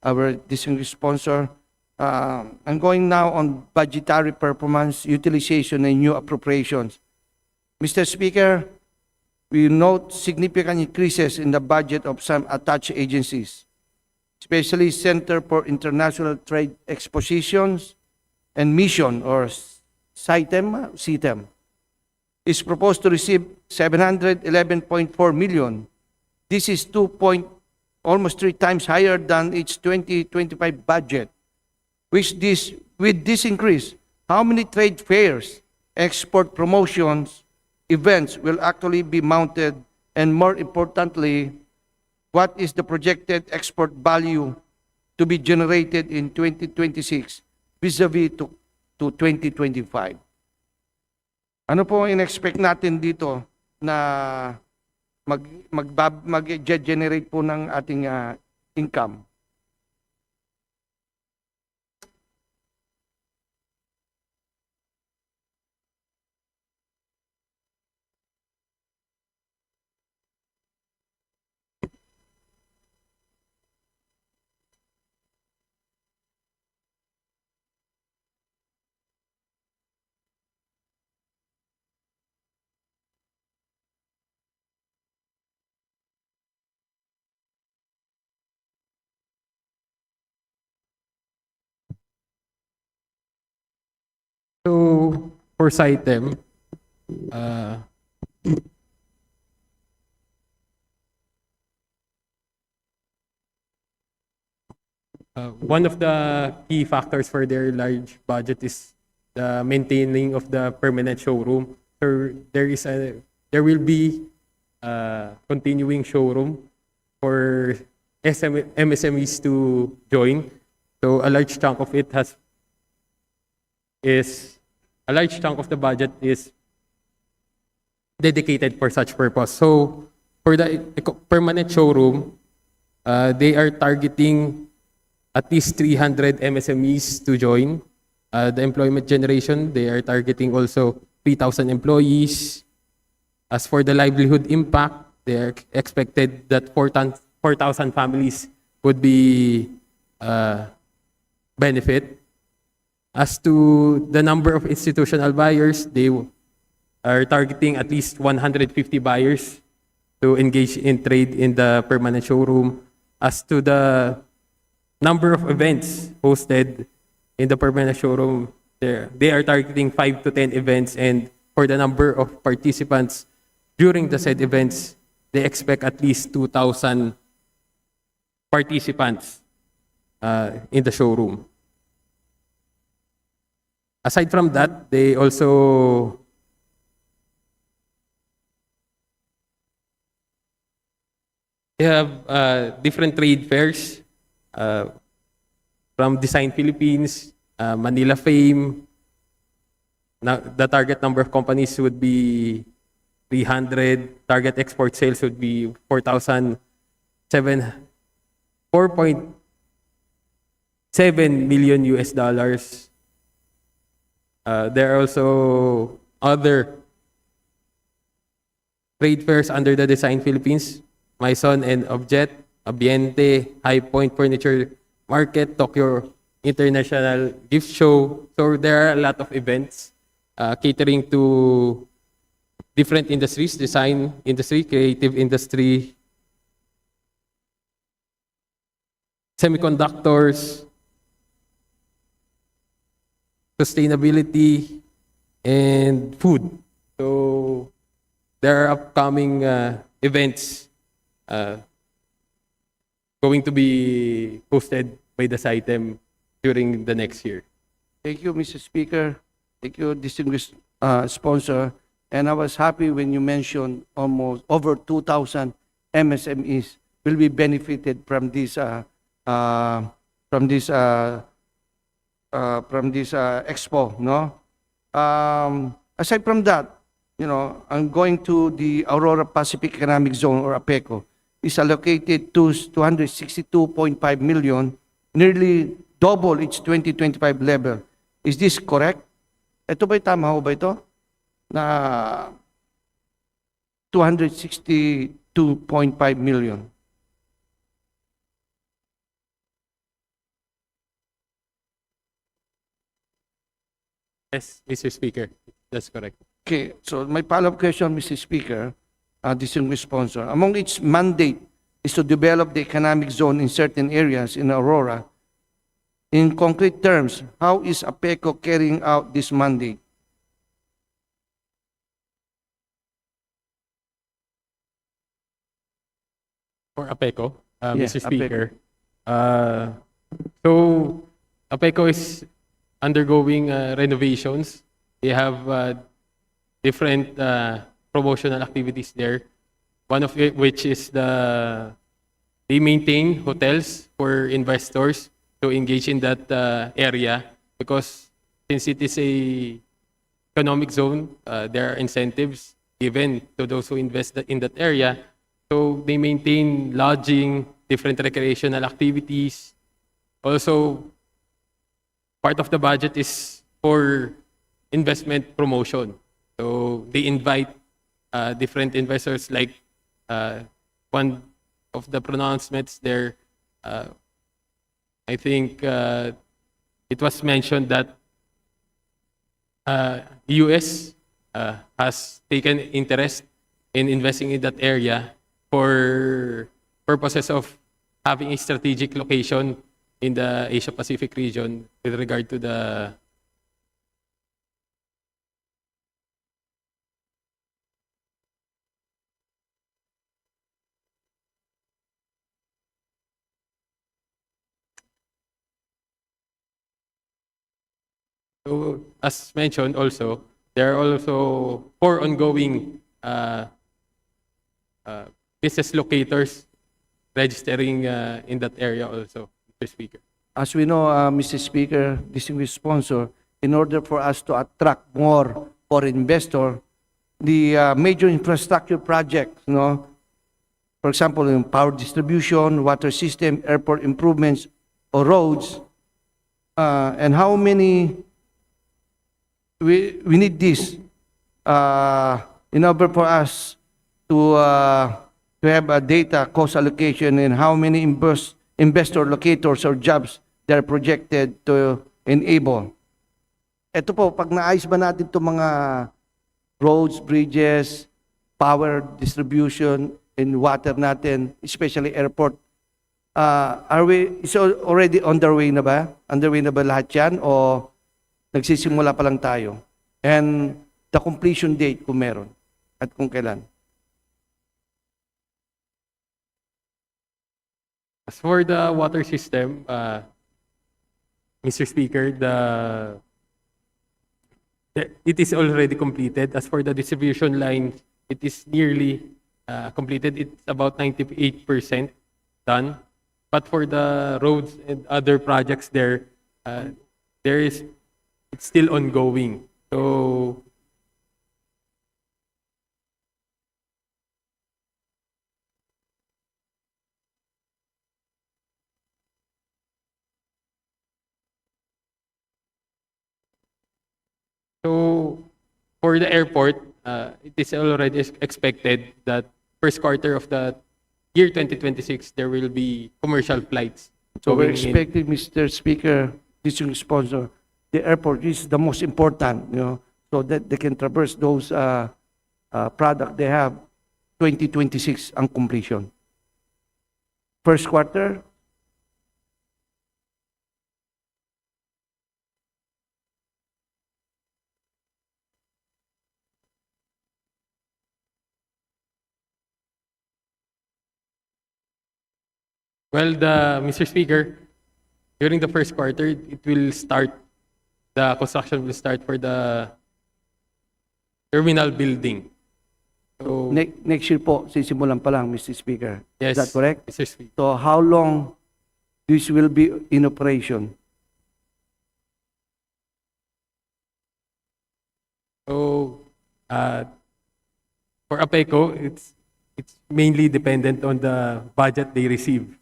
our distinguished sponsor. I'm going now on budgetary performance, utilization, and new appropriations. Mr. Speaker, we note significant increases in the budget of some attached agencies, especially Center for International Trade Expositions and Mission, or CITEM, is proposed to receive 711.4 million. This is almost 3 times higher than its 2025 budget. With this increase, how many trade fairs, export promotions, events will actually be mounted, and more importantly, what is the projected export value to be generated in 2026 vis-a-vis to 2025? Ano po ang in-expect natin dito na mag-generate po ng ating income? So, for CITEM, one of the key factors for their large budget is the maintaining of the permanent showroom. So there will be a continuing showroom for MSMEs to join. So a large chunk of it a large chunk of the budget is dedicated for such purpose. So for the permanent showroom, they are targeting at least 300 MSMEs to join. The employment generation, they are targeting also 3,000 employees. As for the livelihood impact, they are expected that 4,000 families would be benefit. As to the number of institutional buyers, they are targeting at least 150 buyers to engage in trade in the permanent showroom. As to the number of events hosted in the permanent showroom, they are targeting 5 to 10 events, and for the number of participants during the said events, they expect at least 2,000 participants in the showroom. Aside from that, they also have different trade fairs from Design Philippines, Manila Fame. Now, the target number of companies would be 300. Target export sales would be 4.7 million US dollars. There are also other trade fairs under the Design Philippines, Maison and Objet, Ambiente, High Point Furniture Market, Tokyo International Gift Show. So there are a lot of events catering to different industries: design industry, creative industry, semiconductors, sustainability, and food. So there are upcoming events going to be hosted by the CITEM during the next year. Thank you, Mr. Speaker. Thank you, distinguished sponsor. And I was happy when you mentioned almost over 2,000 MSMEs will be benefited from this expo, no? Aside from that, I'm going to the Aurora Pacific Economic Zone, or APECO, is allocated to 262.5 million, nearly double its 2025 level. Is this correct? Ito ba'y tama ho ba ito? Na 262.5 million. Yes, Mr. Speaker. That's correct. Okay, so my follow-up question, Mr. Speaker, distinguished sponsor. Among its mandate is to develop the economic zone in certain areas in Aurora. In concrete terms, how is APECO carrying out this mandate? For APECO, Yeah, Mr. APECO. Speaker, so APECO is undergoing renovations. They have different promotional activities there. One of which is they maintain hotels for investors to engage in that area, because since it is a economic zone, there are incentives given to those who invest in that area. So they maintain lodging, different recreational activities. Also, part of the budget is for investment promotion. So they invite different investors, like one of the pronouncements there, I think it was mentioned that US has taken interest in investing in that area for purposes of having a strategic location in the Asia Pacific region with regard to the So, as mentioned also, there are also 4 ongoing business locators registering in that area also, Mr. Speaker. As we know, Mr. Speaker, distinguished sponsor, in order for us to attract more foreign investor, the major infrastructure projects, for example, in power distribution, water system, airport improvements, or roads, and how many we need this in order for us to have a data cost allocation and how many investor locators or jobs they're projected to enable. Ito po, pag naayos ba natin itong mga roads, bridges, power distribution, and water natin, especially airport, is already underway na ba? Underway na ba lahat yan? O nagsisimula pa lang tayo? And the completion date kung meron at kung kailan? As for the water system, Mr. Speaker, it is already completed. As for the distribution line, it is nearly completed. It's about 98% done. But for the roads and other projects there, it's still ongoing. So for the airport, it is already expected that first quarter of the year 2026, there will be commercial flights. So we're going in. expecting, Mr. Speaker, this yung sponsor, the airport is the most important, so that they can traverse those product they have. 2026 ang completion. First quarter, Well, Mr. Speaker, during the first quarter, it will start. The construction will start for the terminal building. So next year po, sisimulan pa lang, Mr. Speaker. yes, Is that correct? Mr. Speaker. So how long this will be in operation? So for APECO, it's mainly dependent on the budget they receive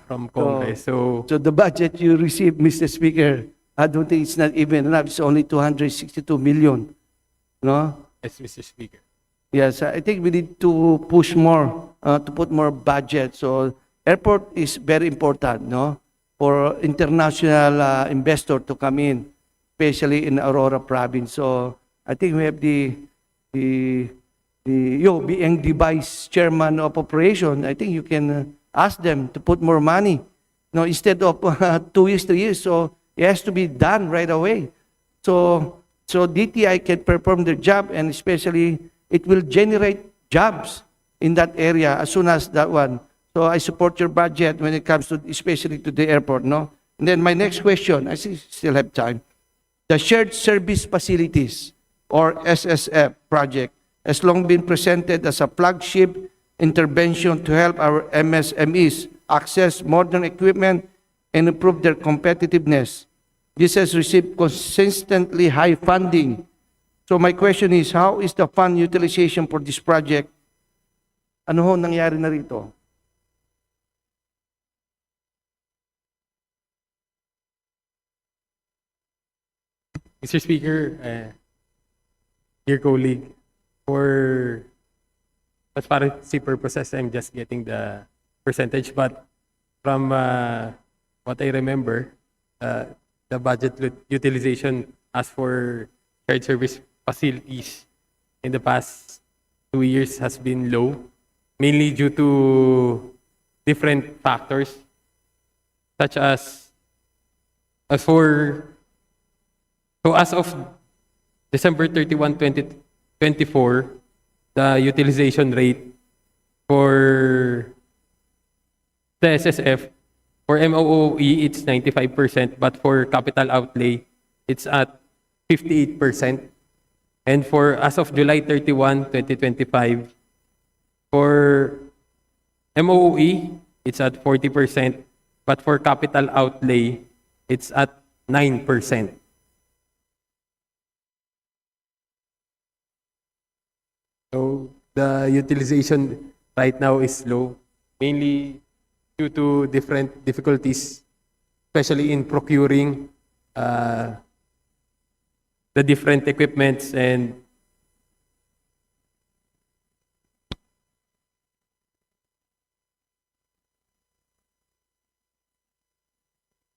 from Congress. So So the budget you receive, Mr. Speaker, I don't think it's not even enough. It's only 262 million. No? yes, Mr. Speaker. Yes, I think we need to push more, to put more budget. So airport is very important, no? For international investor to come in. especially in Aurora province. So I think we have the you being the vice chairman of operation, I think you can ask them to put more money. No, instead of 2 years, 3 years. So it has to be done right away. So DTI can perform their job, and especially it will generate jobs in that area as soon as that one. So I support your budget when it comes to, especially to the airport, no? And then my next question, I still have time. The shared service facilities, or SSF project, has long been presented as a flagship intervention to help our MSMEs access modern equipment and improve their competitiveness. This has received consistently high funding. So my question is, how is the fund utilization for this project? Ano ho nangyari na rito? Mr. Speaker, dear colleague, for transparency purposes, I'm just getting the percentage, but from what I remember, the budget utilization as for shared service facilities in the past 2 years has been low, mainly due to different factors, such as as of December 31, 2024, the utilization rate for the SSF, for MOOE, it's 95%, but for capital outlay, it's at 58%. And for as of July 31, 2025, for MOOE, it's at 40%, but for capital outlay, it's at 9%. So the utilization right now is low, mainly due to different difficulties, especially in procuring the different equipments and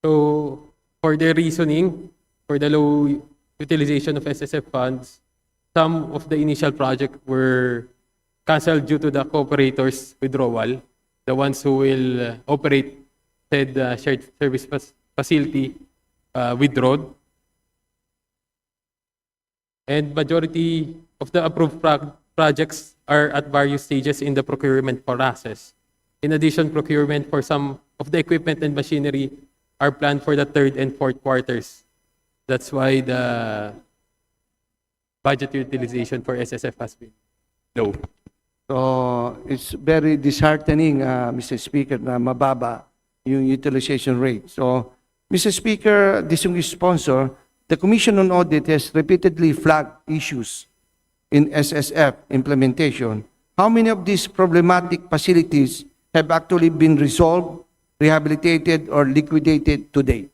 so for the reasoning for the low utilization of SSF funds, some of the initial projects were canceled due to the cooperators' withdrawal. The ones who will operate said shared service facility withdrawed. And majority of the approved projects are at various stages in the procurement process. In addition, procurement for some of the equipment and machinery are planned for the third and fourth quarters. That's why the budget utilization for SSF has been low. So it's very disheartening, Mr. Speaker, na mababa yung utilization rate. So, Mr. Speaker, distinguished sponsor, the Commission on Audit has repeatedly flagged issues in SSF implementation. How many of these problematic facilities have actually been resolved, rehabilitated, or liquidated to date?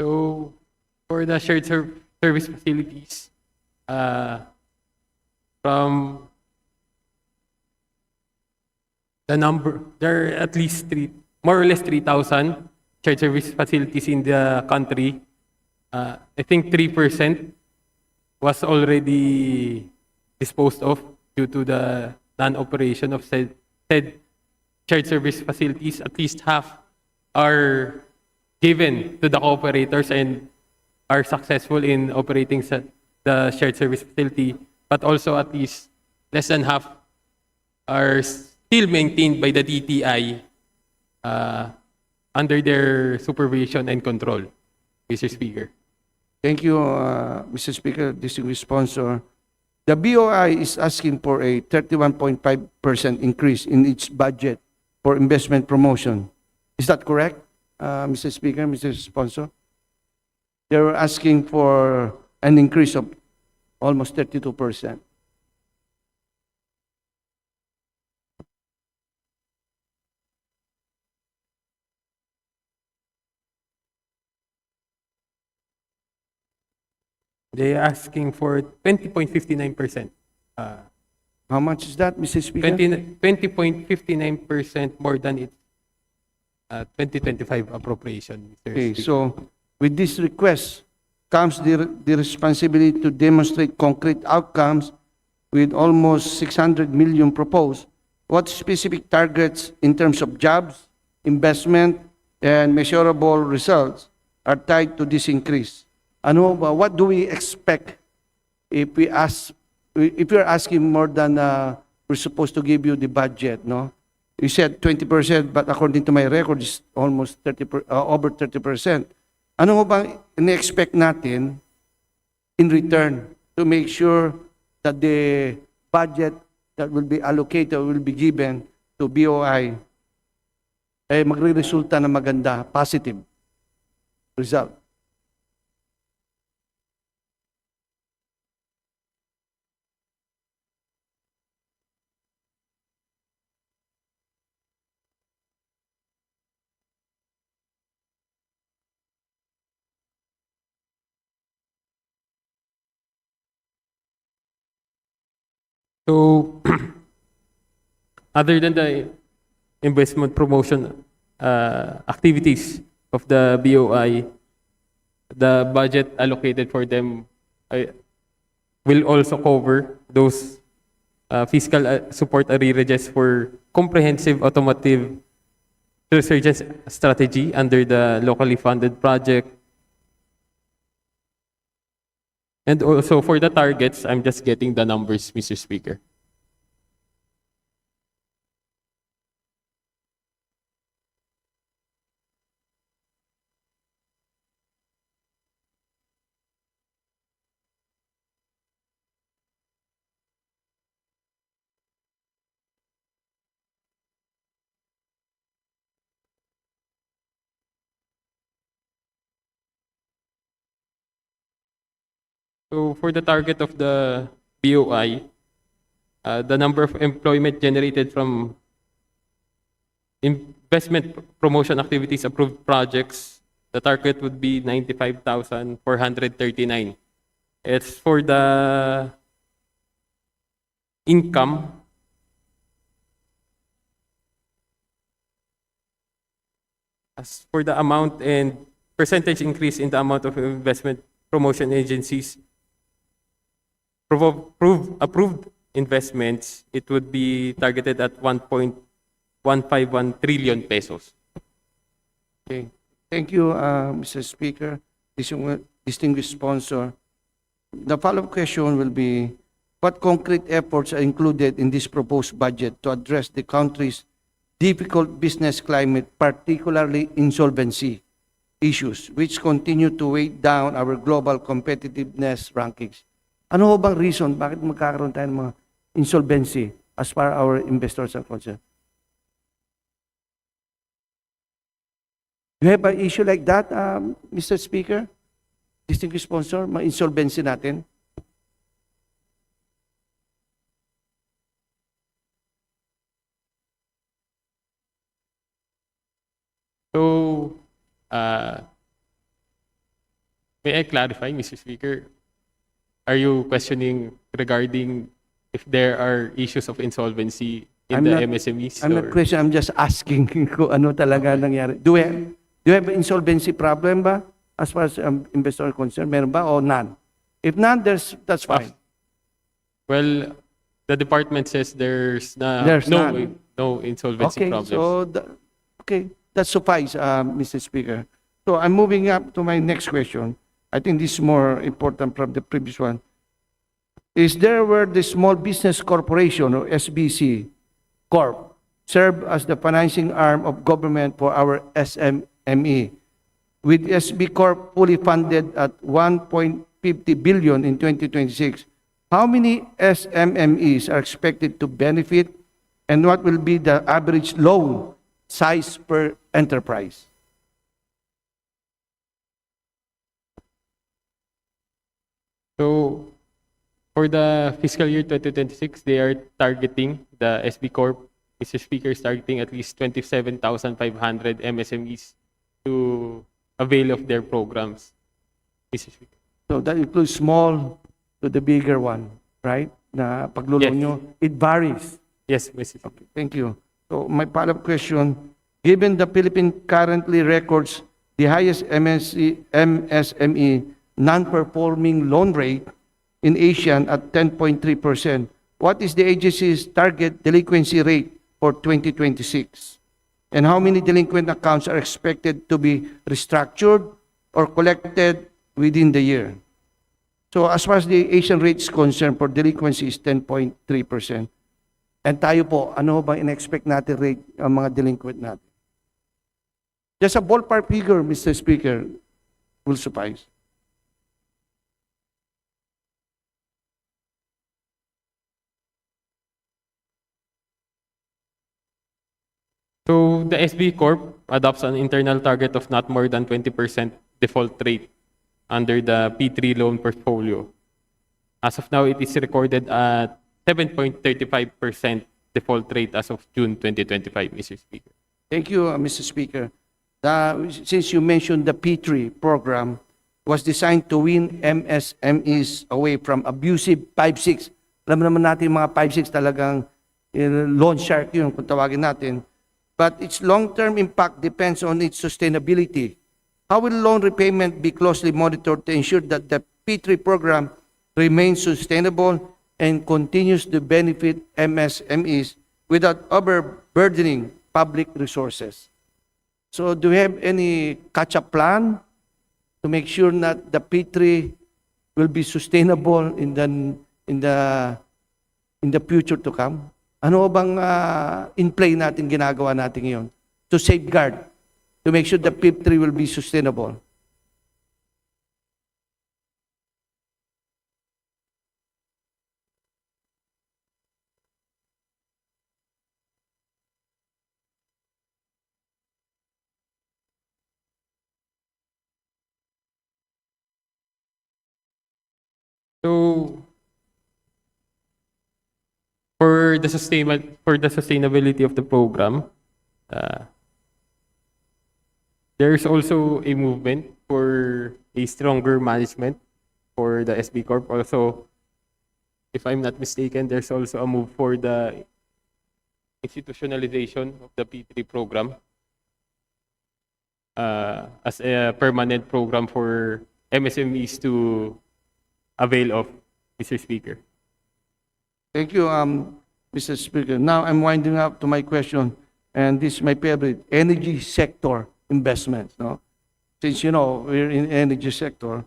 So for the shared service facilities, from the number, there are at least more or less 3,000 shared service facilities in the country. I think 3% was already disposed of due to the non-operation of said shared service facilities. At least half are given to the operators and are successful in operating the shared service facility, but also at least less than half are still maintained by the DTI under their supervision and control, Mr. Speaker. Thank you, Mr. Speaker, distinguished sponsor. The BOI is asking for a 31.5% increase in its budget for investment promotion. Is that correct, Mr. Speaker, Mr. Sponsor? They were asking for an increase of almost 32%. They're asking for 20.59%. How much is that, Mr. Speaker? 20.59% more than its 2025 appropriation, Mr. Okay, Speaker. so with this request comes the responsibility to demonstrate concrete outcomes with almost 600 million proposed. What specific targets in terms of jobs, investment, and measurable results are tied to this increase? Ano ba, what do we expect if we are asking more than we're supposed to give you the budget, no? You said 20%, but according to my record, it's almost over 30%. Ano ho bang in-expect natin in return to make sure that the budget that will be allocated, will be given to BOI, ay magre-resulta na maganda, positive result? So, other than the investment promotion activities of the BOI, the budget allocated for them will also cover those fiscal support arrearages for comprehensive automotive resurgence strategy under the locally funded project. And also for the targets, I'm just getting the numbers, Mr. Speaker. So for the target of the BOI, the number of employment generated from investment promotion activities approved projects, the target would be 95,439. It's for the income. As for the amount and percentage increase in the amount of investment promotion agencies approved investments, it would be targeted at 1.151 trillion pesos. Okay. Thank you, Mr. Speaker, distinguished sponsor. The follow-up question will be, what concrete efforts are included in this proposed budget to address the country's difficult business climate, particularly insolvency issues, which continue to weigh down our global competitiveness rankings? Ano ho bang reason bakit magkakaroon tayo ng mga insolvency as far as our investors are concerned? You have an issue like that, Mr. Speaker? Distinguished sponsor, mga insolvency natin? So, may I clarify, Mr. Speaker? Are you questioning regarding if there are issues of insolvency in the MSMEs? I'm not questioning, I'm just asking kung ano talaga nangyari. Do you have an insolvency problem ba? As far as investor are concerned, meron ba o none? If none, that's fine. Well, the department says there's There's none. no insolvency Okay, problems. so that suffice, Mr. Speaker. So I'm moving up to my next question. I think this is more important from the previous one. Is there where the Small Business Corporation or SBC Corp serve as the financing arm of government for our SMME? With SB Corp fully funded at 1.50 billion in 2026, how many SMMEs are expected to benefit, and what will be the average loan size per enterprise? So, for the fiscal year 2026, they are targeting, the SB Corp, Mr. Speaker, is targeting at least 27,500 MSMEs to avail of their programs, Mr. Speaker. So that includes small to the bigger one, right? Na paglulong Yes. nyo, it varies. Yes, Mr. Speaker. Okay, thank you. So my follow-up question, given the Philippines currently records the highest MSME non-performing loan rate in Asian at 10.3%, what is the agency's target delinquency rate for 2026? And how many delinquent accounts are expected to be restructured or collected within the year? So as far as the Asian rate is concerned, for delinquency is 10.3%. And tayo po, ano bang in-expect natin rate ang mga delinquent natin? Just a ballpark figure, Mr. Speaker, will suffice. So the SB Corp adopts an internal target of not more than 20% default rate under the P3 loan portfolio. As of now, it is recorded at 7.35% default rate as of June 2025, Mr. Speaker. Thank you, Mr. Speaker. Since you mentioned the P3 program was designed to win MSMEs away from abusive 5-6. Alam naman natin mga 5-6 talagang loan shark yun kung tawagin natin. But its long-term impact depends on its sustainability. How will loan repayment be closely monitored to ensure that the P3 program remains sustainable and continues to benefit MSMEs without overburdening public resources? So do we have any catch-up plan to make sure that the P3 will be sustainable in the future to come? Ano bang in play natin ginagawa natin ngayon to safeguard, to make sure the P3 will be sustainable? So for the sustainability of the program, uh, there's also a movement for a stronger management for the SB Corp. Also, if I'm not mistaken, there's also a move for the institutionalization of the P3 program as a permanent program for MSMEs to avail of, Mr. Speaker. Thank you, Mr. Speaker. Now I'm winding up to my question, and this is my favorite, energy sector investments. No? Since you know we're in energy sector,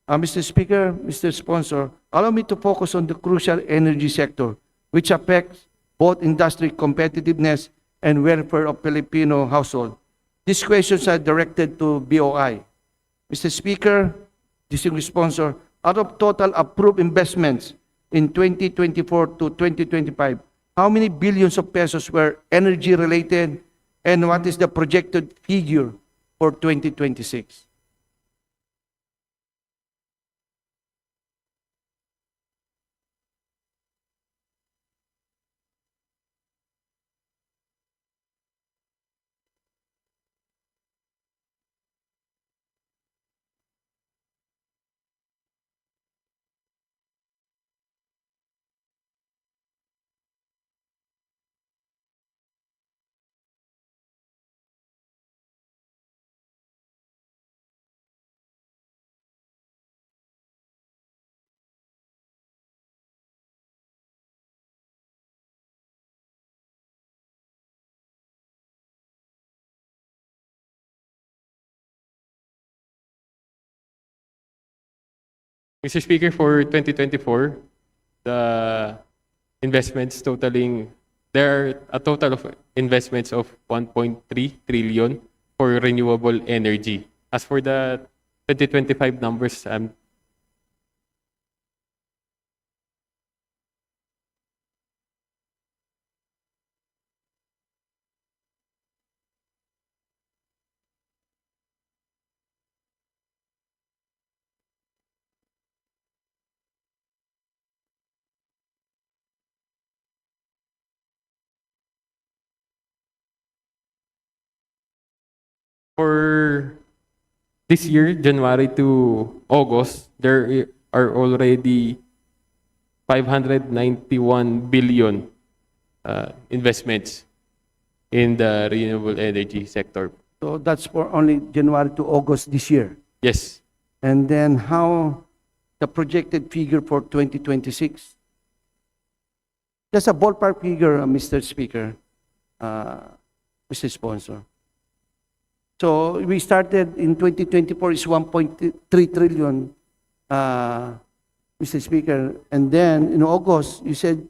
Mr. Speaker, Mr. Sponsor, allow me to focus on the crucial energy sector, which affects both industry competitiveness and welfare of Filipino household. These questions are directed to BOI. Mr. Speaker, distinguished sponsor, out of total approved investments in 2024 to 2025, how many billions of pesos were energy related, and what is the projected figure for 2026? Mr. Speaker, for 2024, the investments totaling, there are a total of investments of 1.3 trillion for renewable energy. As for the 2025 numbers, for this year, January to August, there are already 591 billion investments in the renewable energy sector. So that's for only January to August this year. Yes. And then how the projected figure for 2026? Just a ballpark figure, Mr. Speaker, Mr. Sponsor. So we started in 2024 is 1.3 trillion, Mr. Speaker. And then in August, you said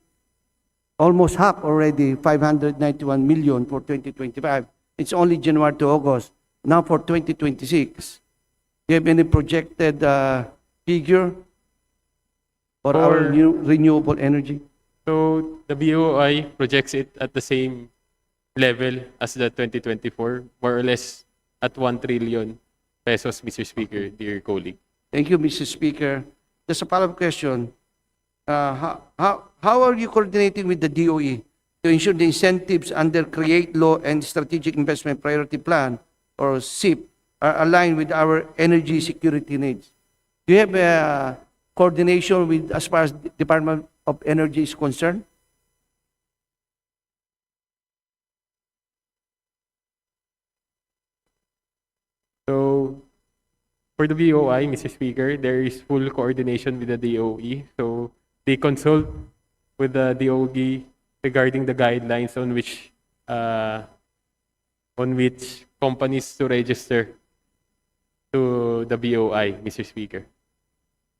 almost half already, 591 million for 2025. It's only January to August. Now for 2026, do you have any projected figure for our new renewable energy? So the BOI projects it at the same level as the 2024, more or less at 1 trillion pesos, Mr. Speaker, dear colleague. Thank you, Mr. Speaker. Just a follow-up question. How are you coordinating with the DOE to ensure the incentives under Create Law and Strategic Investment Priority Plan, or SIP, are aligned with our energy security needs? Do you have coordination with, as far as the Department of Energy is concerned? So for the BOI, Mr. Speaker, there is full coordination with the DOE. So they consult with the DOE regarding the guidelines on which companies to register to the BOI, Mr. Speaker.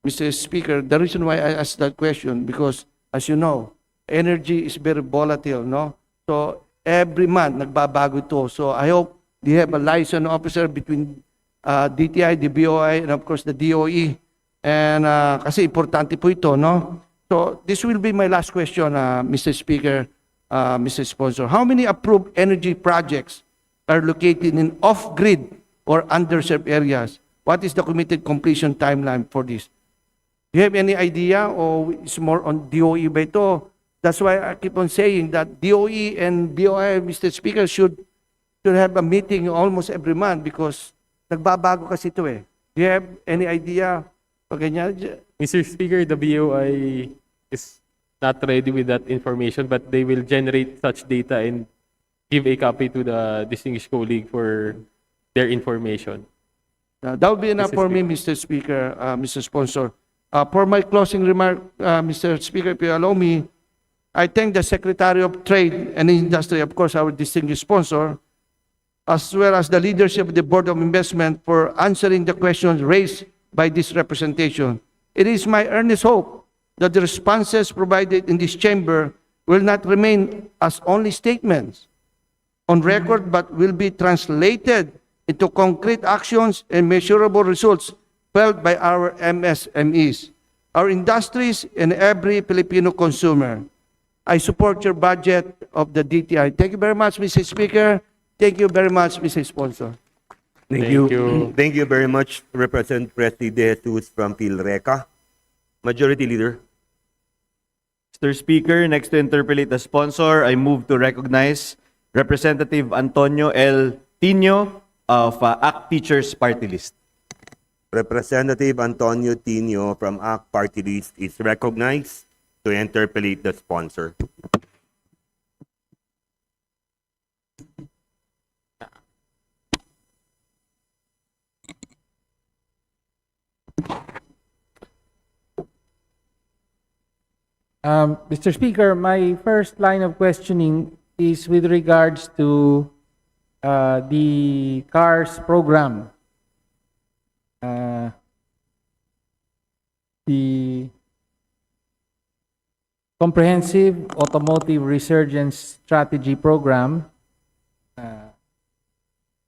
Mr. Speaker, the reason why I asked that question, because as you know, energy is very volatile, no? So every month, nagbabago ito. So I hope they have a liaison officer between DTI, the BOI, and of course the DOE. And kasi importante po ito, no? So this will be my last question, Mr. Speaker, Mr. Sponsor. How many approved energy projects are located in off-grid or underserved areas? What is the committed completion timeline for this? Do you have any idea, or it's more on DOE ba ito? That's why I keep on saying that DOE and BOI, Mr. Speaker, should have a meeting almost every month because nagbabago kasi ito eh. Do you have any idea? O ganyan? Mr. Speaker, the BOI is not ready with that information, but they will generate such data and give a copy to the distinguished colleague for their information. That would be enough Mr. for me, Mr. Speaker, Mr. Sponsor. For my closing remark, Mr. Speaker, if you allow me, I thank the Secretary of Trade and Industry, of course, our distinguished sponsor, as well as the leadership of the Board of Investment for answering the questions raised by this representation. It is my earnest hope that the responses provided in this chamber will not remain as only statements on record, but will be translated into concrete actions and measurable results felt by our MSMEs, our industries, and every Filipino consumer. I support your budget of the DTI. Thank you very much, Mr. Speaker. Thank you very much, Mr. Sponsor. Thank you. Thank you very much, Representative Presley De Jesus from PhilReca. Majority Leader. Mr. Speaker, next to interpolate the sponsor, I move to recognize Representative Antonio L. Tino of ACT Teachers Party List. Representative Antonio Tino from ACT Party List is recognized to interpolate the sponsor. Mr. Speaker, my first line of questioning is with regards to the CARS program. The Comprehensive Automotive Resurgence Strategy Program.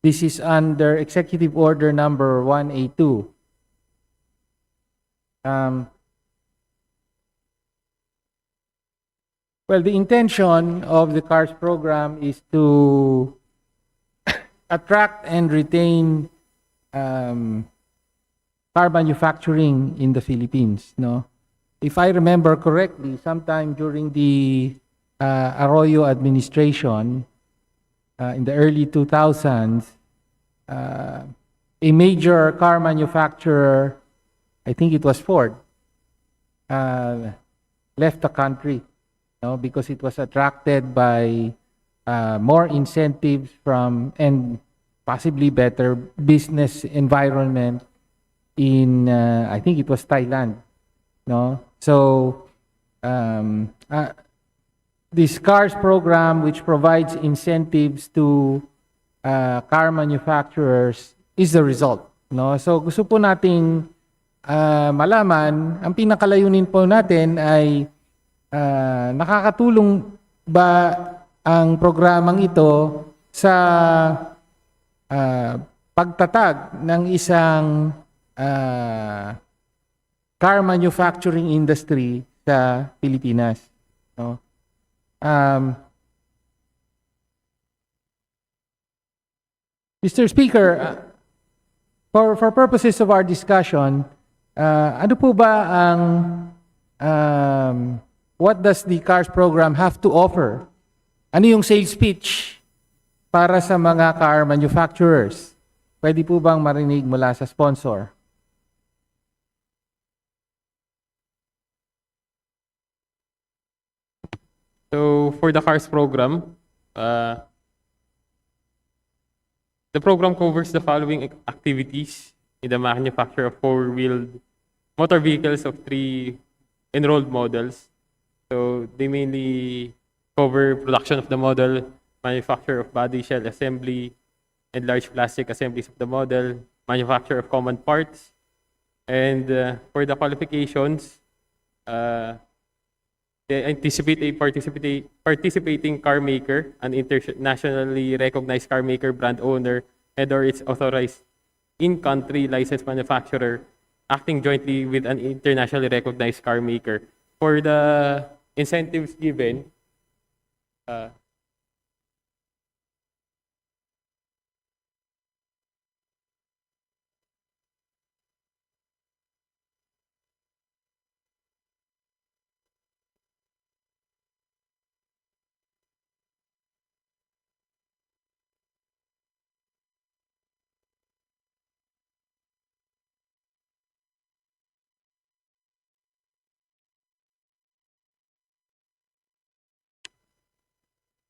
This is under Executive Order number 182. Well, the intention of the CARS program is to attract and retain car manufacturing in the Philippines. No, if I remember correctly, sometime during the Arroyo administration in the early 2000s, a a major car manufacturer, I think it was Ford, left the country, because it was attracted by more incentives from and possibly better business environment in I think it was Thailand, no? So this CARS program, which provides incentives to car manufacturers, is the result, no? So gusto po nating malaman, ang pinakalayunin po natin ay nakakatulong ba ang programang ito sa pagtatag ng isang car manufacturing industry sa Pilipinas, no? Mr. Speaker, for purposes of our discussion, ano po ba ang what does the CARS program have to offer? Ano yung sales pitch para sa mga car manufacturers? Pwede po bang marinig mula sa sponsor? So for the CARS program, the program covers the following activities in the manufacture of four-wheeled motor vehicles of 3 enrolled models. So they mainly cover production of the model, manufacture of body shell assembly, and large plastic assemblies of the model, manufacture of common parts. And for the qualifications, they anticipate a participating car maker, an internationally recognized car maker, brand owner, and/or its authorized in-country licensed manufacturer, acting jointly with an internationally recognized car maker. For the incentives given,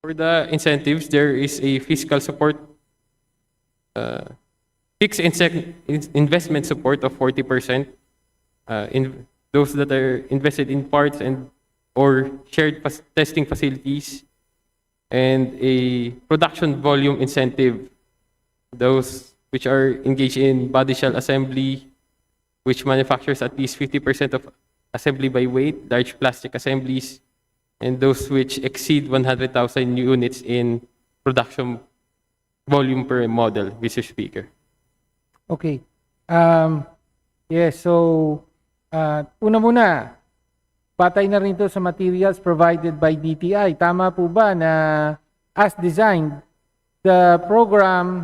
for the incentives, there is a fiscal support, fixed investment support of 40%, in those that are invested in parts and or shared testing facilities, and a production volume incentive, those which are engaged in body shell assembly, which manufactures at least 50% of assembly by weight, large plastic assemblies, and those which exceed 100,000 units in production volume per model, Mr. Speaker. Okay. Yes, so una muna, patay na rin ito sa materials provided by DTI. Tama po ba na as designed, the program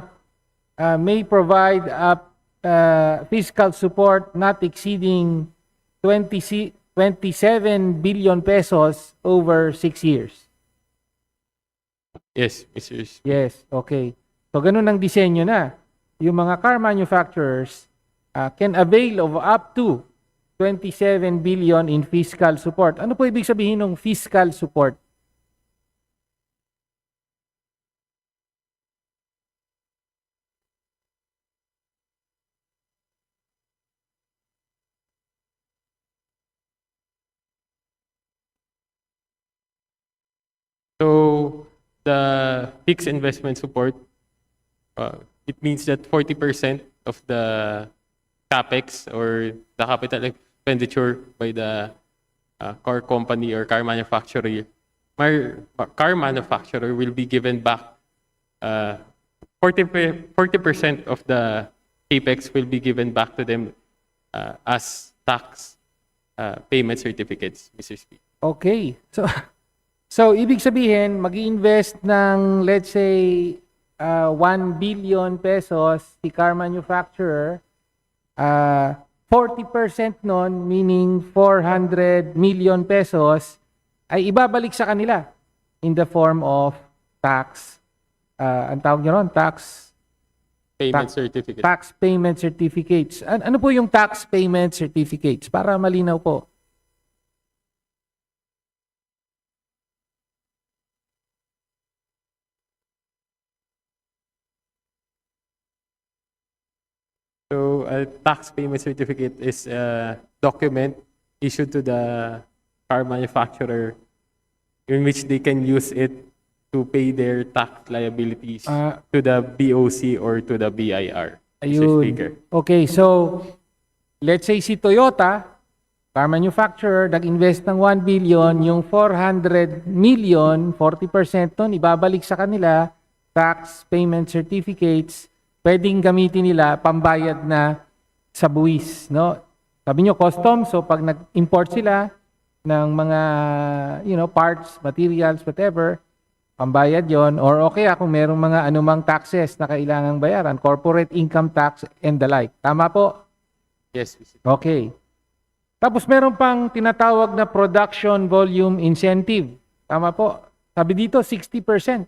may provide fiscal support not exceeding 27 billion pesos over 6 years? Yes, Mr. Speaker. Yes, okay. So ganun ang disenyo na. Yung mga car manufacturers can avail of up to 27 billion in fiscal support. Ano po ibig sabihin ng fiscal support? So the fixed investment support, it means that 40% of the capex or the capital expenditure by the car company or car manufacturer, will be given back. 40% of the capex will be given back to them as tax payment certificates, Mr. Speaker. Okay. So ibig sabihin, mag-i-invest ng, let's say, 1 billion pesos si car manufacturer, 40% nun, meaning 400 million pesos, ay ibabalik sa kanila in the form of tax, ang tawag nyo ron, tax payment Tax- certificate. Tax payment certificates. Ano po yung tax payment certificates? Para malinaw po. So, a tax payment certificate is a document issued to the car manufacturer in which they can use it to pay their tax liabilities Ah. to the BOC or to the BIR. Mr. Ayun. Speaker. Okay, so let's say si Toyota, car manufacturer, nag-invest ng 1 billion, yung 400 million, 40% nun, ibabalik sa kanila, tax payment certificates, pwedeng gamitin nila pambayad na sa buwis, no? Sabi nyo, custom, so pag nag-import sila ng mga, parts, materials, whatever, pambayad yon, or okay kung merong mga anumang taxes na kailangang bayaran, corporate income tax and the like. Tama po? Yes, Mr. Okay. Tapos meron pang tinatawag na production volume incentive. Tama po. Sabi dito, 60%.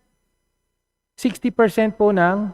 60% po ng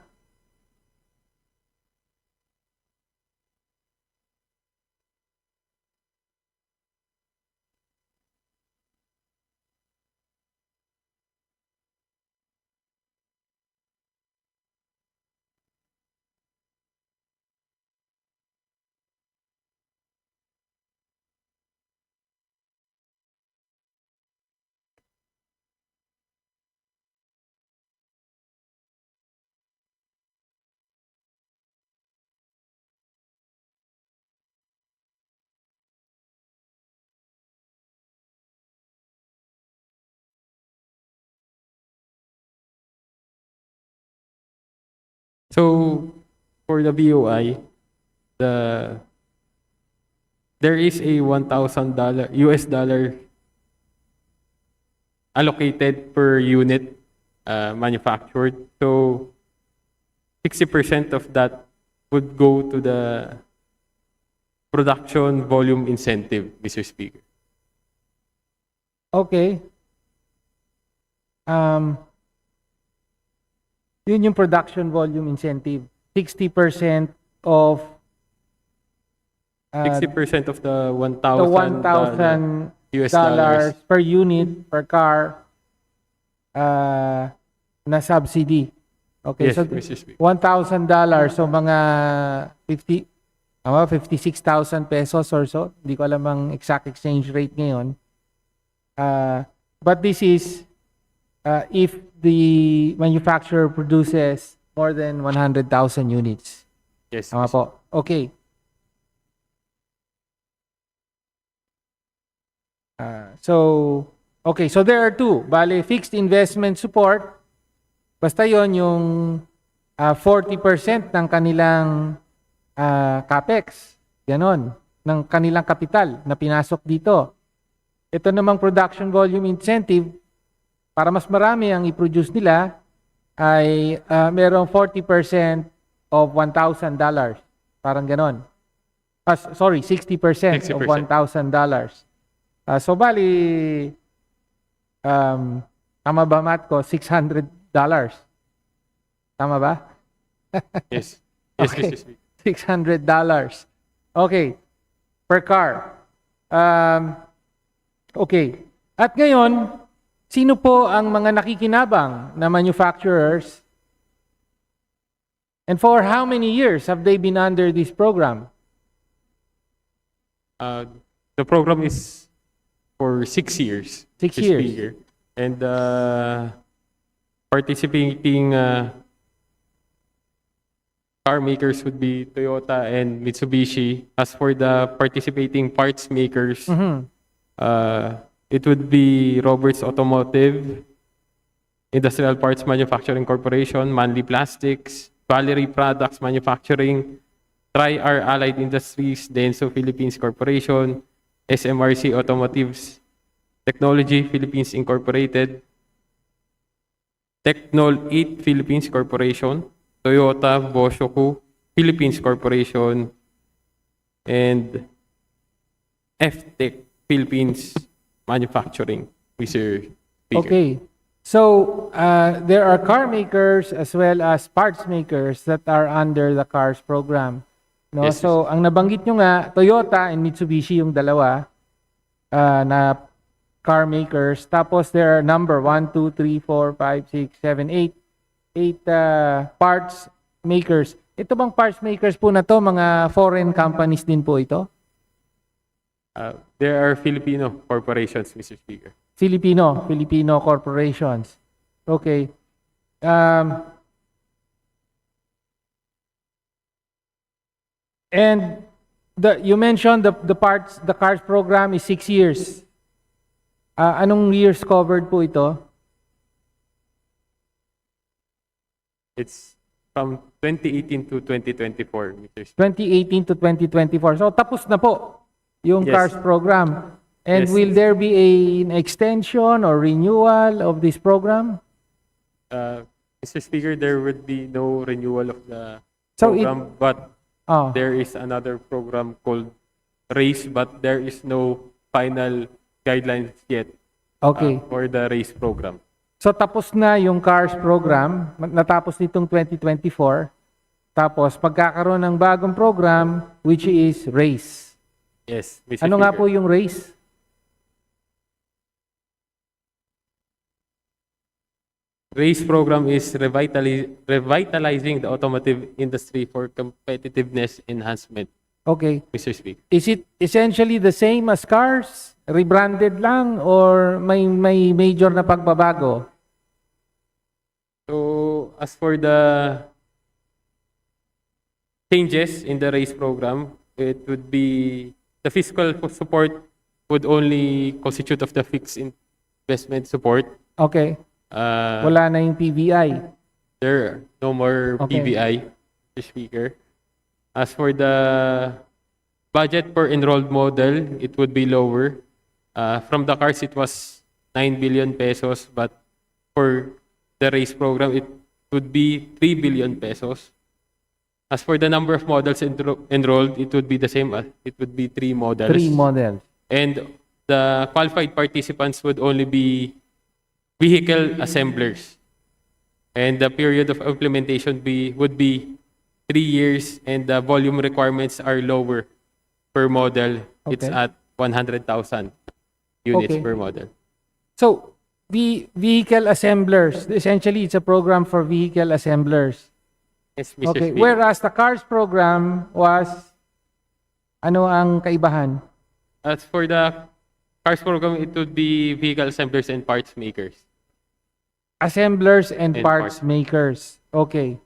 So, for the BOI, there is a $1,000 US dollar allocated per unit manufactured. So, 60% of that would go to the production volume incentive, Mr. Speaker. okay. Yun yung production volume incentive. 60% of 60% of the the $1,000 US $1,000 dollars. per unit per car na subsidy. Okay, Yes, so Mr. Speaker. $1,000, so mga 56,000 pesos or so. Hindi ko alam ang exact exchange rate ngayon. But this is if the manufacturer produces more than 100,000 units. Yes, Tama Mr. po. Okay. So there are two. Bale, fixed investment support. Basta yon yung 40% ng kanilang capex. Ganon. Ng kanilang kapital na pinasok dito. Ito namang production volume incentive, para mas marami ang i-produce nila, ay merong 40% of $1,000. Parang ganon. Sorry, 60% of 60%. $1,000. So bali, tama ba math ko? $600. Tama ba? Yes. Yes, Okay. Mr. Speaker. $600. Okay. Per car. Okay. At ngayon, sino po ang mga nakikinabang na manufacturers? And for how many years have they been under this program? The program is for 6 years. 6 Mr. years. Speaker. And participating car makers would be Toyota and Mitsubishi. As for the participating parts makers, it would be Roberts Automotive, Industrial Parts Manufacturing Corporation, Manly Plastics, Valerie Products Manufacturing, Tri-R Allied Industries, Denso Philippines Corporation, SMRC Automotives Technology Philippines Incorporated, Technol 8 Philippines Corporation, Toyota Boshoku Philippines Corporation, and FTech Philippines Manufacturing, Mr. Speaker. Okay. So, there are car makers as well as parts makers that are under the CARS program. No? Yes, So, ang nabanggit nyo nga, Toyota and Mitsubishi yung dalawa na car makers. Tapos there are number 1, 2, 3, 4, 5, 6, 7, 8 parts makers. Ito bang parts makers po na to, mga foreign companies din po ito? There are Filipino corporations, Mr. Speaker. Filipino corporations. Okay. And you mentioned the CARS program is 6 years. Anong years covered po ito? It's from 2018 to 2024, Mr. Speaker. 2018 to 2024. So tapos na po yung Yes. CARS program. And Yes. will there be an extension or renewal of this program? Mr. Speaker, there would be no renewal of the So program, but Oh, there is another program called RACE, but there is no final guidelines yet okay. for the RACE program. So tapos na yung CARS program, natapos nitong 2024. Tapos pagkakaroon ng bagong program which is RACE. Yes, Mr. Ano nga Speaker. po yung RACE? RACE program is revitalizing the automotive industry for competitiveness enhancement, Okay. Mr. Speaker. Is it essentially the same as CARS? Rebranded lang or may major na pagbabago? So, as for the changes in the RACE program, it would be the fiscal support would only constitute of the fixed investment support. Okay. Wala na yung PVI. There are no more Okay. PBI, Mr. Speaker. As for the budget per enrolled model, it would be lower. From the CARS, it was 9 billion pesos, but for the RACE program, it would be 3 billion pesos. As for the number of models enrolled, it would be the same. It would be 3 models. 3 models. And the qualified participants would only be vehicle assemblers. And the period of implementation would be 3 years, and the volume requirements are lower per model. It's Okay. at 100,000 units Okay. per model. So, the vehicle assemblers, essentially it's a program for vehicle assemblers. Yes, Mr. Okay, Speaker. whereas the CARS program was, ano ang kaibahan? As for the CARS program, it would be vehicle assemblers and parts makers. Assemblers and And parts parts. makers. Okay.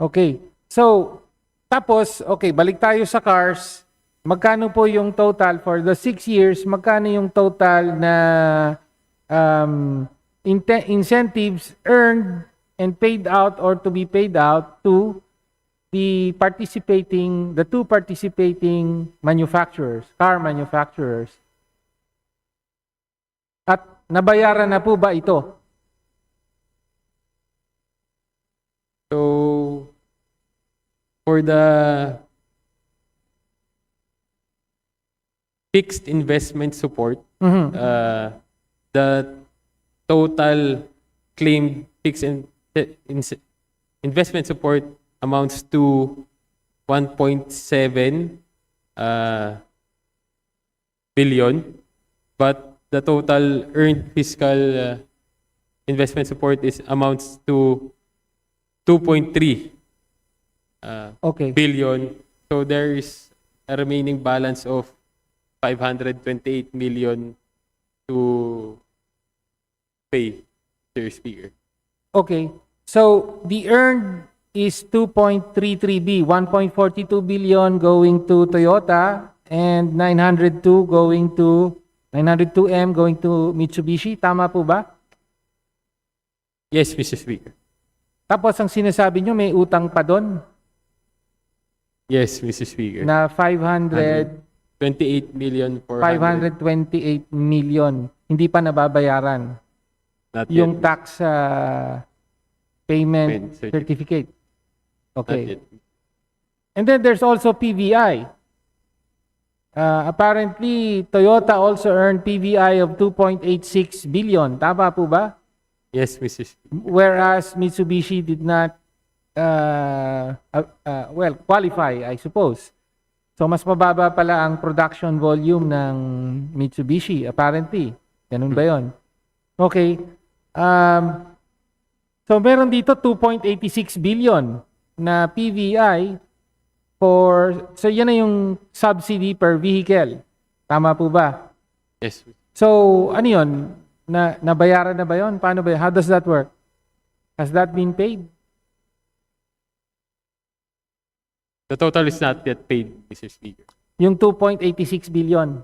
Okay. So, tapos, okay, balik tayo sa CARS. Magkano po yung total for the 6 years? Magkano yung total na incentives earned and paid out or to be paid out to the two participating manufacturers, car manufacturers? At nabayaran na po ba ito? So, for the fixed investment support, Mhm. the total claimed investment support amounts to 1.7 billion, but the total earned fiscal investment support amounts to 2.3 Okay. billion. So there is a remaining balance of 528 million to pay, Mr. Speaker. Okay. So the earned is 2.33 1.42 billion going to Toyota and 902M going to Mitsubishi. Tama po ba? Yes, Mr. Speaker. Tapos ang sinasabi nyo may utang pa doon Yes, Mr. Speaker. na 528 28 million million. Hindi pa nababayaran. Not yet, Yung tax payment Payment certificate. not Okay. yet. And then there's also PVI. Apparently, Toyota also earned PVI of 2.86 billion. Tama po ba? Yes, Mr. Speaker. whereas Mitsubishi did not qualify, I suppose. So mas mababa pala ang production volume ng Mitsubishi, apparently. Ganun ba yun? Okay. So meron dito 2.86 billion na PVI so yan na yung subsidy per vehicle. Tama po ba? Yes. So ano yun? Nabayaran na ba yun? Paano ba yun? How does that work? Has that been paid? The total is not yet paid, Mr. Speaker. Yung 2.86 billion.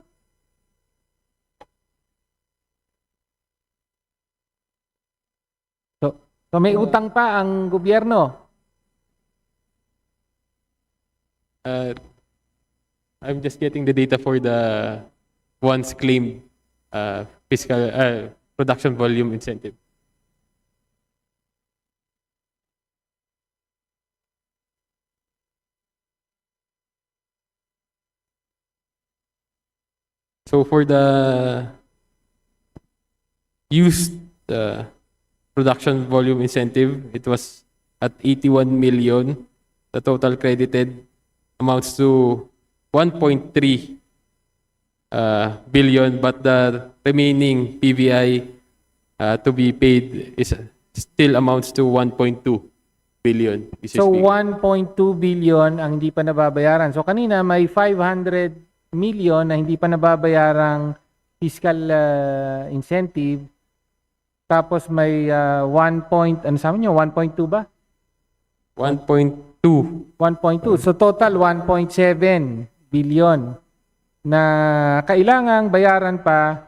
So may utang pa ang gobyerno. I'm just getting the data for the once claimed fiscal production volume incentive. So for the used production volume incentive, it was at 81 million. The total credited amounts to 1.3 billion, but the remaining PVI to be paid is still amounts to 1.2 billion. Mr. So Speaker. 1.2 billion ang hindi pa nababayaran. So kanina may 500 million na hindi pa nababayarang fiscal incentive. Tapos may 1.2 ba? 1.2. 1.2. So total 1.7 billion na kailangang bayaran pa.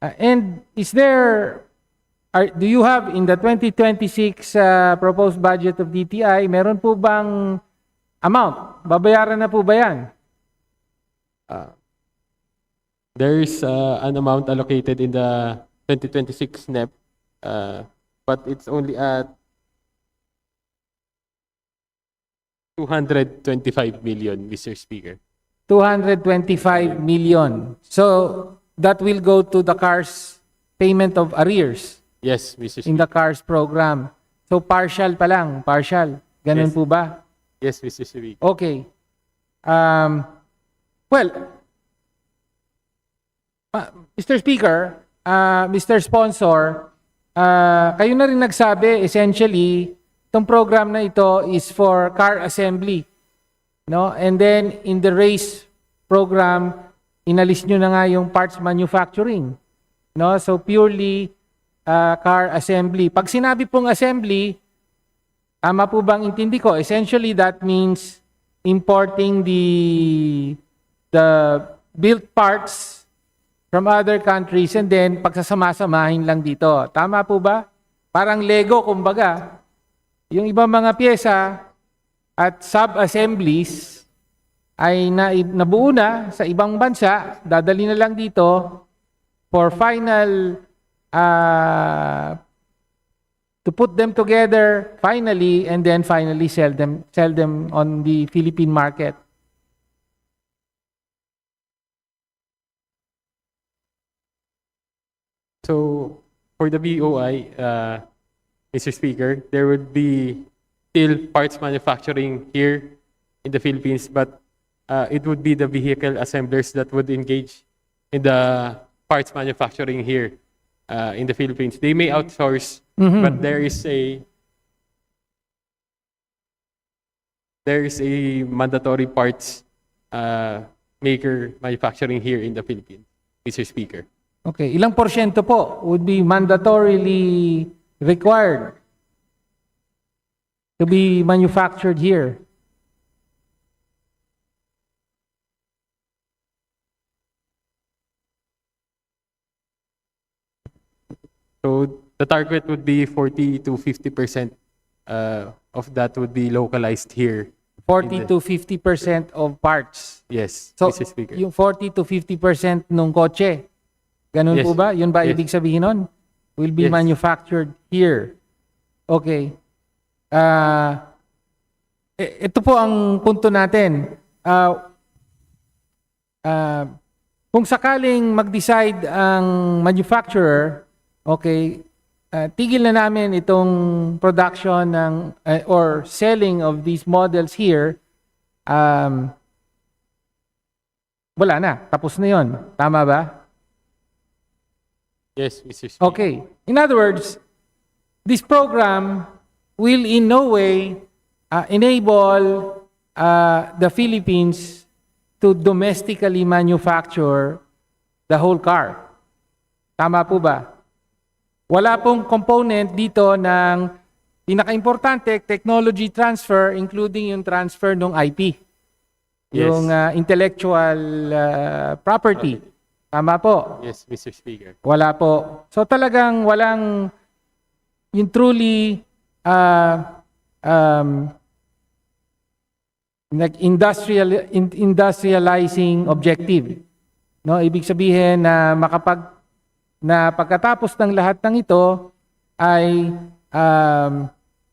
And do you have in the 2026 proposed budget of DTI, meron po bang amount? Babayaran na po ba yan? There is an amount allocated in the 2026 NEP, but it's only at 225 million, Mr. Speaker. 225 million. So that will go to the CARS payment of arrears Yes, Mr. in Speaker. the CARS program. So partial pa lang, partial. Ganun Yes. po ba? Yes, Mr. Speaker. Okay. Mr. Speaker, Mr. Sponsor, kayo na rin nagsabi, essentially, itong program na ito is for car assembly. No? And then, in the race program, inalis nyo na nga yung parts manufacturing. No? So, purely car assembly. Pag sinabi pong assembly, tama po bang intindi ko? Essentially, that means importing the built parts from other countries and then pagsasama-samahin lang dito. Tama po ba? Parang Lego, kumbaga. Yung ibang mga pyesa at sub-assemblies ay nabuo na sa ibang bansa, dadali na lang dito for final to put them together finally and then finally sell them on the Philippine market. So, for the BOI, Mr. Speaker, there would be still parts manufacturing here in the Philippines, but it would be the vehicle assemblers that would engage in the parts manufacturing here in the Philippines. They may outsource, but there is a mandatory parts maker manufacturing here in the Philippines, Mr. Speaker. Okay, ilang porsyento po would be mandatorily required to be manufactured here? So the target would be 40 to 50% of that would be localized here. 40 to 50% of parts. Yes, So, Mr. Speaker. yung 40 to 50% nung kotse, ganun Yes. po ba? Yun ba Yes. ibig sabihin nun? Will be Yes. manufactured here. Okay. Ito po ang punto natin. Kung sakaling mag-decide ang manufacturer, okay, tigil na namin itong production ng or selling of these models here, wala na. Tapos na yon. Tama ba? Yes, Mr. Speaker. Okay. In other words, this program will in no way enable the Philippines to domestically manufacture the whole car. Tama po ba? Wala pong component dito ng pinaka-importante, technology transfer, including yung transfer ng IP. Yes. Yung intellectual property. Tama po? Yes, Mr. Speaker. Wala po. So talagang walang yung truly industrializing objective. No, ibig sabihin na na pagkatapos ng lahat ng ito ay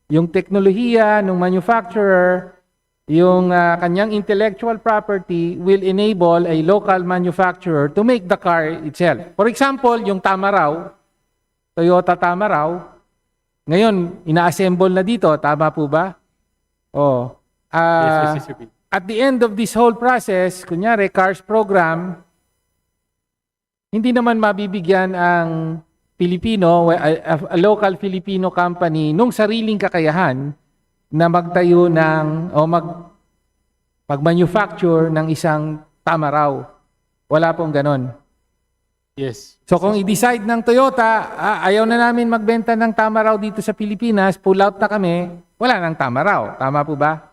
yung teknolohiya ng manufacturer, yung kanyang intellectual property will enable a local manufacturer to make the car itself. For example, yung Tamaraw, Toyota Tamaraw, ngayon ina-assemble na dito, tama po ba? Oh. Yes, Mr. Speaker. At the end of this whole process, kunyari CARS program, hindi naman mabibigyan ang Pilipino, a local Filipino company nung sariling kakayahan na magtayo ng o mag-manufacture ng isang Tamaraw. Wala pong ganon. Yes. So kung i-decide ng Toyota, ayaw na namin magbenta ng Tamaraw dito sa Pilipinas, pull out na kami, wala nang Tamaraw. Tama po ba?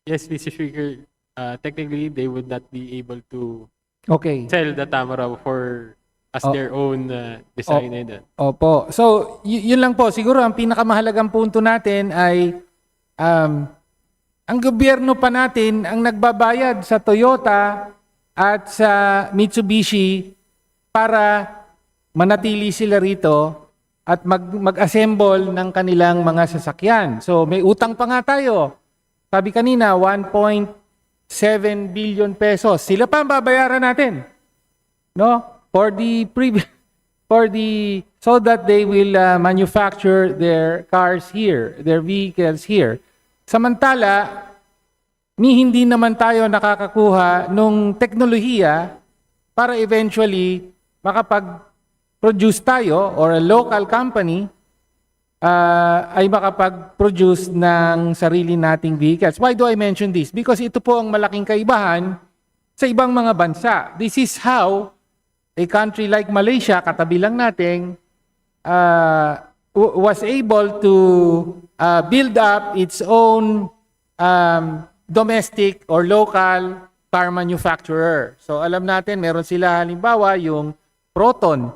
Yes, Mr. Speaker. Technically, they would not be able to Okay. sell the Tamaraw as their own design. Opo. So, yun lang po. Siguro ang pinakamahalagang punto natin ay ang gobyerno pa natin ang nagbabayad sa Toyota at sa Mitsubishi para manatili sila rito at mag-assemble ng kanilang mga sasakyan. So, may utang pa nga tayo. Sabi kanina, 1.7 billion pesos. Sila pa ang babayaran natin. No? So that they will manufacture their cars here, their vehicles here. Samantala, hindi naman tayo nakakakuha nung teknolohiya para eventually makapag-produce tayo or a local company ay makapag-produce ng sarili nating vehicles. Why do I mention this? Because ito po ang malaking kaibahan sa ibang mga bansa. This is how a country like Malaysia, katabi lang natin, was able to build up its own domestic or local car manufacturer. So alam natin, meron sila halimbawa yung Proton.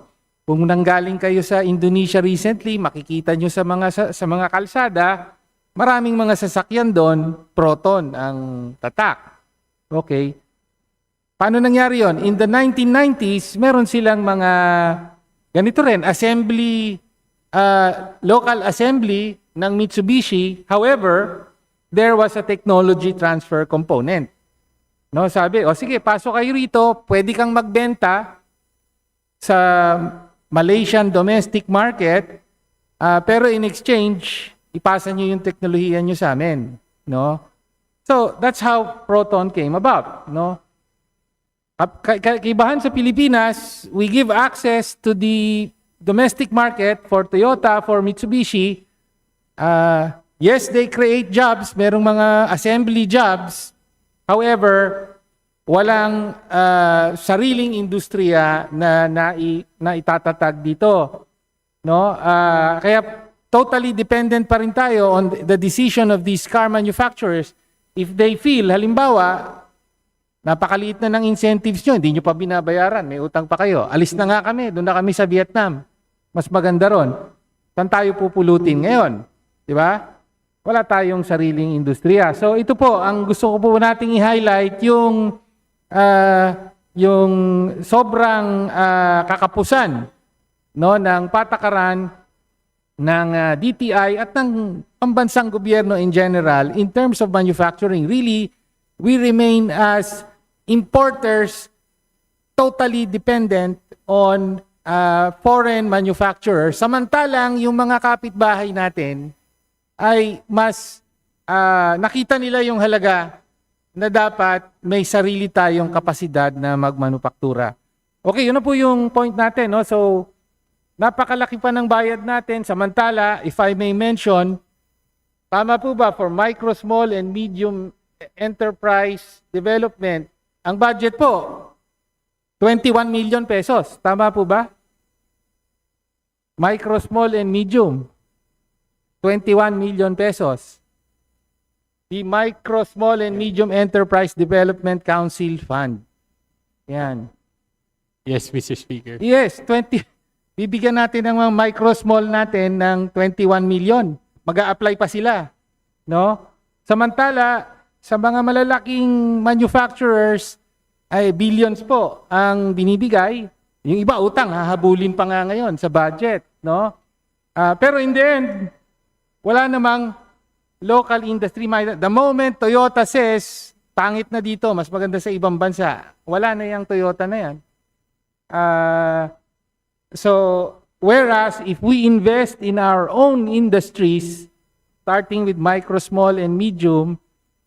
Kung nanggaling kayo sa Indonesia recently, makikita nyo sa mga kalsada, maraming mga sasakyan doon, Proton ang tatak. Okay. Paano nangyari yon? In the 1990s, meron silang mga ganito rin, local assembly ng Mitsubishi. However, there was a technology transfer component. No, sabi, sige, pasok kayo rito, pwede kang magbenta sa Malaysian domestic market, pero in exchange, ipasa nyo yung teknolohiya nyo sa amin. No? So, that's how Proton came about. No? Kaibahan sa Pilipinas, we give access to the domestic market for Toyota, for Mitsubishi. Yes, they create jobs, merong mga assembly jobs. However, walang sariling industriya na itatatag dito. No? Kaya totally dependent pa rin tayo on the decision of these car manufacturers. If they feel, halimbawa, napakaliit na ng incentives nyo, hindi nyo pa binabayaran, may utang pa kayo. Alis na nga kami, doon na kami sa Vietnam. Mas maganda ron. Saan tayo pupulutin ngayon? Di ba? Wala tayong sariling industriya. So ito po, ang gusto ko po nating i-highlight yung sobrang kakapusan, no, ng patakaran ng DTI at ng pambansang gobyerno in general in terms of manufacturing. Really, we remain as importers totally dependent on foreign manufacturers. Samantalang yung mga kapitbahay natin ay mas nakita nila yung halaga na dapat may sarili tayong kapasidad na magmanufaktura. Okay, yun na po yung point natin. No? So, napakalaki pa ng bayad natin. Samantala, if I may mention, tama po ba for micro, small, and medium enterprise development, ang budget po, 21 million pesos. Tama po ba? Micro, small, and medium, 21 million pesos. The Micro, Small, and Medium Enterprise Development Council Fund. Yan. Yes, Mr. Speaker. Yes, bibigyan natin ng mga micro small natin ng 21 million. Mag-a-apply pa sila, no? Samantala, sa mga malalaking manufacturers ay billions po ang binibigay. Yung iba utang, hahabulin pa nga ngayon sa budget, no? Pero in the end, wala namang local industry. The moment Toyota says, pangit na dito, mas maganda sa ibang bansa, wala na yung Toyota na yan. So, whereas if we invest in our own industries, starting with micro, small, and medium,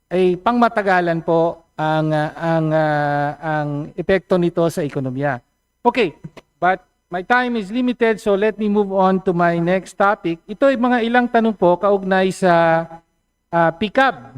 ay pangmatagalan po ang epekto nito sa ekonomiya. Okay, but my time is limited, so let me move on to my next topic. Ito ay mga ilang tanong po kaugnay sa pickup